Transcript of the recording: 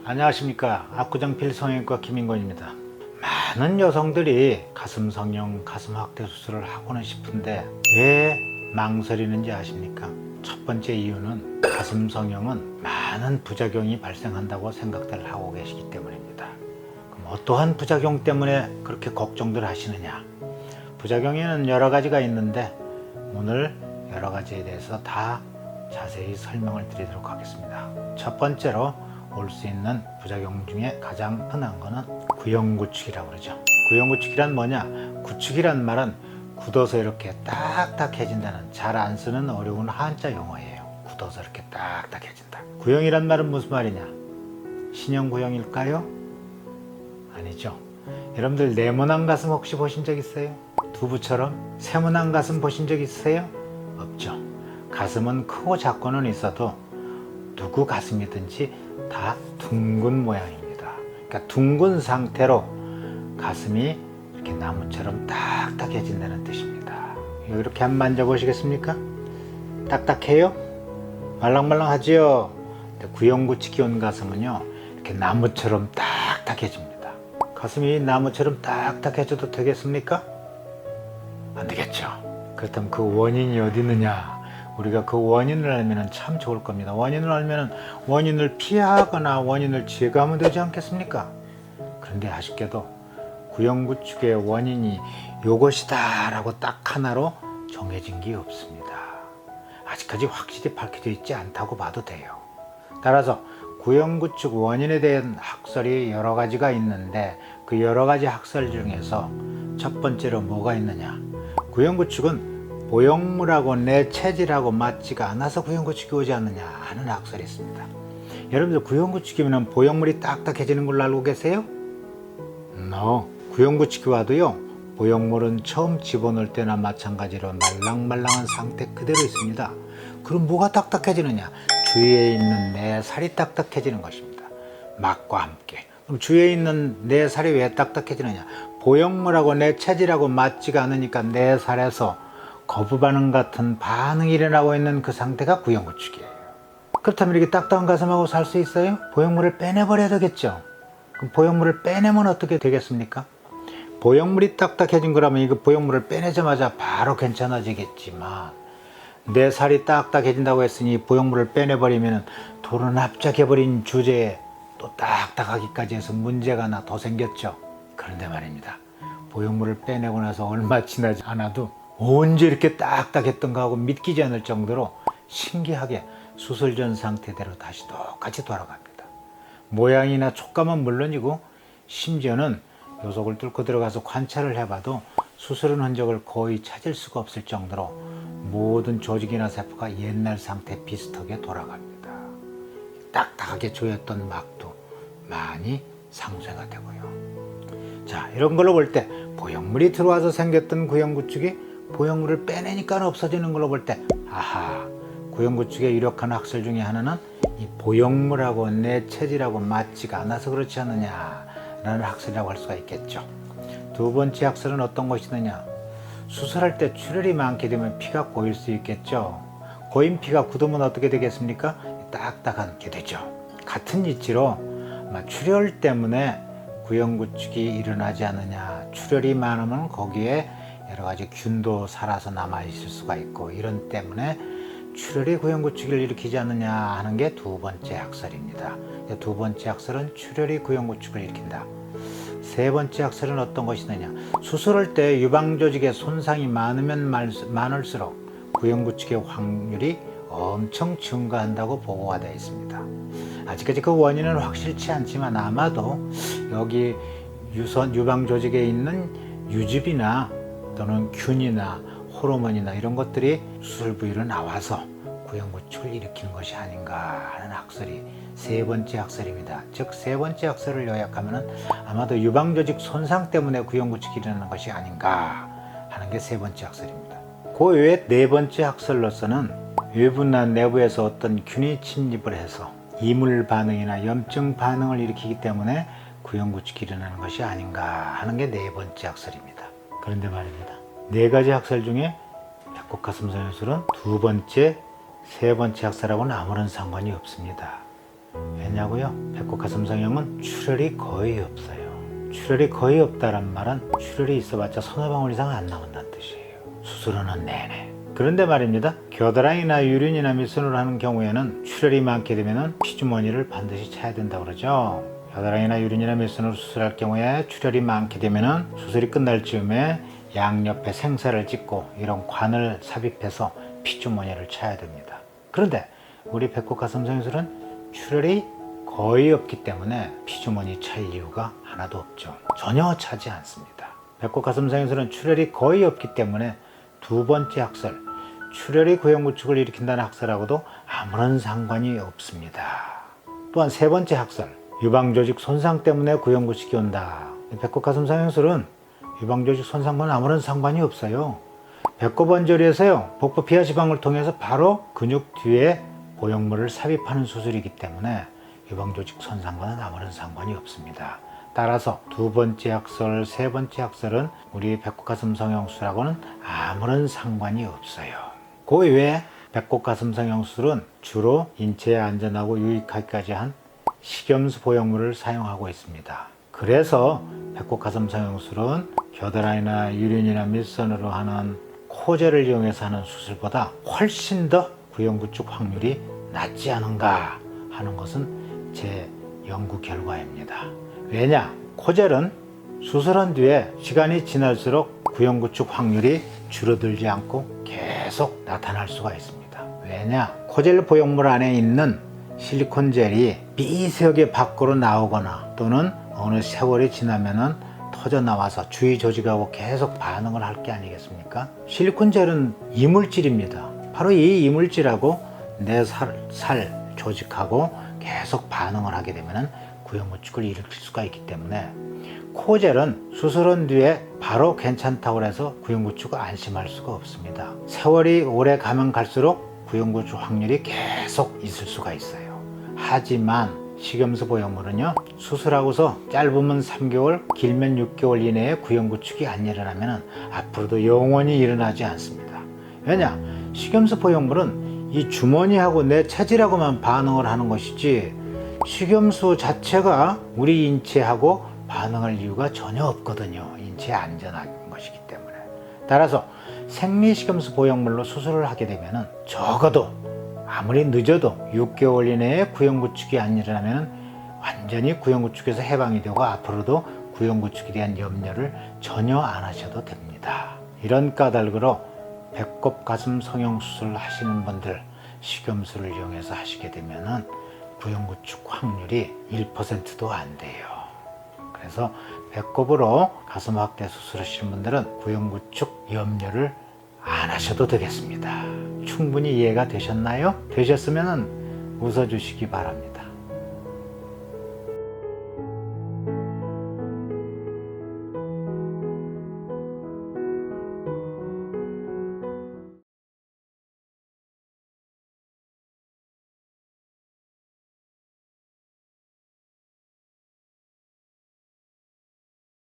안녕하십니까. 압구정필 성형외과 김인권입니다. 많은 여성들이 가슴 성형, 가슴 확대 수술을 하고는 싶은데 왜 망설이는지 아십니까? 첫 번째 이유는 가슴 성형은 많은 부작용이 발생한다고 생각들 하고 계시기 때문입니다. 그럼 어떠한 부작용 때문에 그렇게 걱정들 하시느냐? 부작용에는 여러 가지가 있는데 오늘 여러 가지에 대해서 다 자세히 설명을 드리도록 하겠습니다. 첫 번째로 올 수 있는 부작용 중에 가장 흔한 거는 구형구축이라고 그러죠. 구형구축이란 뭐냐? 구축이란 말은 굳어서 이렇게 딱딱해진다는, 잘 안 쓰는 어려운 한자 용어예요. 굳어서 이렇게 딱딱해진다. 구형이란 말은 무슨 말이냐? 신형 구형일까요? 아니죠. 여러분들 네모난 가슴 혹시 보신 적 있어요? 두부처럼 세모난 가슴 보신 적 있어요? 없죠. 가슴은 크고 작고는 있어도 누구 가슴이든지 다 둥근 모양입니다. 그러니까 둥근 상태로 가슴이 이렇게 나무처럼 딱딱해진다는 뜻입니다. 이렇게 한번 만져보시겠습니까? 딱딱해요? 말랑말랑하지요? 구형구축이 온 가슴은요, 이렇게 나무처럼 딱딱해집니다. 가슴이 나무처럼 딱딱해져도 되겠습니까? 안 되겠죠. 그렇다면 그 원인이 어디 있느냐? 우리가 그 원인을 알면 참 좋을 겁니다. 원인을 알면 원인을 피하거나 원인을 제거하면 되지 않겠습니까? 그런데 아쉽게도 구형구축의 원인이 요것이다 라고 딱 하나로 정해진 게 없습니다. 아직까지 확실히 밝혀져 있지 않다고 봐도 돼요. 따라서 구형구축 원인에 대한 학설이 여러 가지가 있는데 그 여러 가지 학설 중에서 첫 번째로 뭐가 있느냐? 구형구축은 보형물하고 내 체질하고 맞지가 않아서 구형구축이 오지 않느냐 하는 학설이 있습니다. 여러분들 구형구축이면 보형물이 딱딱해지는 걸로 알고 계세요? No. 구형구축이 와도요, 보형물은 처음 집어넣을 때나 마찬가지로 말랑말랑한 상태 그대로 있습니다. 그럼 뭐가 딱딱해지느냐? 주위에 있는 내 살이 딱딱해지는 것입니다. 막과 함께. 그럼 주위에 있는 내 살이 왜 딱딱해지느냐? 보형물하고 내 체질하고 맞지가 않으니까 내 살에서 거부 반응 같은 반응이 일어나고 있는 그 상태가 구형구축이에요. 그렇다면 이렇게 딱딱한 가슴하고 살 수 있어요? 보형물을 빼내버려야 되겠죠. 그럼 보형물을 빼내면 어떻게 되겠습니까? 보형물이 딱딱해진 거라면 이거 보형물을 빼내자마자 바로 괜찮아지겠지만 내 살이 딱딱해진다고 했으니 보형물을 빼내버리면 돌을 납작해버린 주제에 또 딱딱하기까지 해서 문제가 하나 더 생겼죠. 그런데 말입니다. 보형물을 빼내고 나서 얼마 지나지 않아도 언제 이렇게 딱딱했던가 하고 믿기지 않을 정도로 신기하게 수술 전 상태대로 다시 똑같이 돌아갑니다. 모양이나 촉감은 물론이고 심지어는 요속을 뚫고 들어가서 관찰을 해봐도 수술한 흔적을 거의 찾을 수가 없을 정도로 모든 조직이나 세포가 옛날 상태 비슷하게 돌아갑니다. 딱딱하게 조였던 막도 많이 상쇄가 되고요. 자, 이런 걸로 볼 때 보형물이 들어와서 생겼던 구형구축이 보형물을 빼내니까 없어지는 걸로 볼 때, 아하, 구형구축의 유력한 학설 중에 하나는 이 보형물하고 내 체질하고 맞지가 않아서 그렇지 않느냐라는 학설이라고 할 수가 있겠죠. 두 번째 학설은 어떤 것이느냐? 수술할 때 출혈이 많게 되면 피가 고일 수 있겠죠. 고인 피가 굳으면 어떻게 되겠습니까? 딱딱하게 되죠. 같은 이치로 출혈 때문에 구형구축이 일어나지 않느냐. 출혈이 많으면 거기에 여러 가지 균도 살아서 남아있을 수가 있고 이런 때문에 출혈이 구형구축을 일으키지 않느냐 하는 게 두 번째 학설입니다. 두 번째 학설은 출혈이 구형구축을 일으킨다. 세 번째 학설은 어떤 것이느냐? 수술할 때 유방조직에 손상이 많으면 많을수록 구형구축의 확률이 엄청 증가한다고 보고가 되어 있습니다. 아직까지 그 원인은 확실치 않지만 아마도 여기 유방조직에 있는 유즙이나 또는 균이나 호르몬이나 이런 것들이 수술 부위로 나와서 구형구축을 일으키는 것이 아닌가 하는 학설이 세 번째 학설입니다. 즉 세 번째 학설을 요약하면 아마도 유방조직 손상 때문에 구형구축이 일어나는 것이 아닌가 하는 게 세 번째 학설입니다. 그 외에 네 번째 학설로서는 외부나 내부에서 어떤 균이 침입을 해서 이물 반응이나 염증 반응을 일으키기 때문에 구형구축이 일어나는 것이 아닌가 하는 게 네 번째 학설입니다. 그런데 말입니다. 네 가지 학설 중에 백곡가슴 성형술은 두 번째, 세 번째 학설하고는 아무런 상관이 없습니다. 왜냐? 어떠냐고요? 배꼽 가슴 성형은 출혈이 거의 없어요. 출혈이 거의 없다란 말은 출혈이 있어봤자 서너 방울 이상 안 나온다는 뜻이에요. 수술하는 내내. 그런데 말입니다. 겨드랑이나 유륜이나 밑선으로 하는 경우에는 출혈이 많게 되면 피주머니를 반드시 차야 된다고 그러죠. 겨드랑이나 유륜이나 밑선으로 수술할 경우에 출혈이 많게 되면 수술이 끝날 즈음에 양옆에 생사를 찍고 이런 관을 삽입해서 피주머니를 차야 됩니다. 그런데 우리 배꼽 가슴 성형술은 출혈이 거의 없기 때문에 피주머니 찰 이유가 하나도 없죠. 전혀 차지 않습니다. 배꼽 가슴 성형술은 출혈이 거의 없기 때문에 두 번째 학설, 출혈이 구형구축을 일으킨다는 학설하고도 아무런 상관이 없습니다. 또한 세 번째 학설, 유방조직 손상 때문에 구형구축이 온다. 배꼽 가슴 성형술은 유방조직 손상과는 아무런 상관이 없어요. 배꼽 언저리에서요, 복부 피하 지방을 통해서 바로 근육 뒤에 보형물을 삽입하는 수술이기 때문에 유방조직 손상과는 아무런 상관이 없습니다. 따라서 두 번째 학설, 세 번째 학설은 우리 배꼽 가슴 성형술하고는 아무런 상관이 없어요. 그 외에 배꼽 가슴 성형술은 주로 인체에 안전하고 유익하기까지 한 식염수 보형물을 사용하고 있습니다. 그래서 배꼽 가슴 성형술은 겨드랑이나 유륜이나 밑선으로 하는 코젤을 이용해서 하는 수술보다 훨씬 더 구형구축 확률이 낮지 않은가 하는 것은 제 연구 결과입니다. 왜냐? 코젤은 수술한 뒤에 시간이 지날수록 구형구축 확률이 줄어들지 않고 계속 나타날 수가 있습니다. 왜냐? 코젤 보형물 안에 있는 실리콘 젤이 미세하게 밖으로 나오거나 또는 어느 세월이 지나면은 터져 나와서 주위 조직하고 계속 반응을 할 게 아니겠습니까? 실리콘 젤은 이물질입니다. 바로 이 이물질하고 내 살 조직하고 계속 반응을 하게 되면은 구형구축을 일으킬 수가 있기 때문에 코젤은 수술한 뒤에 바로 괜찮다고 해서 구형구축을 안심할 수가 없습니다. 세월이 오래 가면 갈수록 구형구축 확률이 계속 있을 수가 있어요. 하지만 식염수 보형물은요, 수술하고서 짧으면 3개월, 길면 6개월 이내에 구형구축이 안 일어나면 앞으로도 영원히 일어나지 않습니다. 왜냐? 식염수 보형물은 이 주머니하고 내 체질하고만 반응을 하는 것이지 식염수 자체가 우리 인체하고 반응할 이유가 전혀 없거든요. 인체에 안전한 것이기 때문에. 따라서 생리식염수 보형물로 수술을 하게 되면 적어도 아무리 늦어도 6개월 이내에 구형구축이 안 일어나면 완전히 구형구축에서 해방이 되고 앞으로도 구형구축에 대한 염려를 전혀 안 하셔도 됩니다. 이런 까닭으로 배꼽 가슴 성형 수술을 하시는 분들 식염수를 이용해서 하시게 되면은 구형구축 확률이 1%도 안 돼요. 그래서 배꼽으로 가슴 확대 수술하시는 분들은 구형구축 염려를 안 하셔도 되겠습니다. 충분히 이해가 되셨나요? 되셨으면 웃어주시기 바랍니다.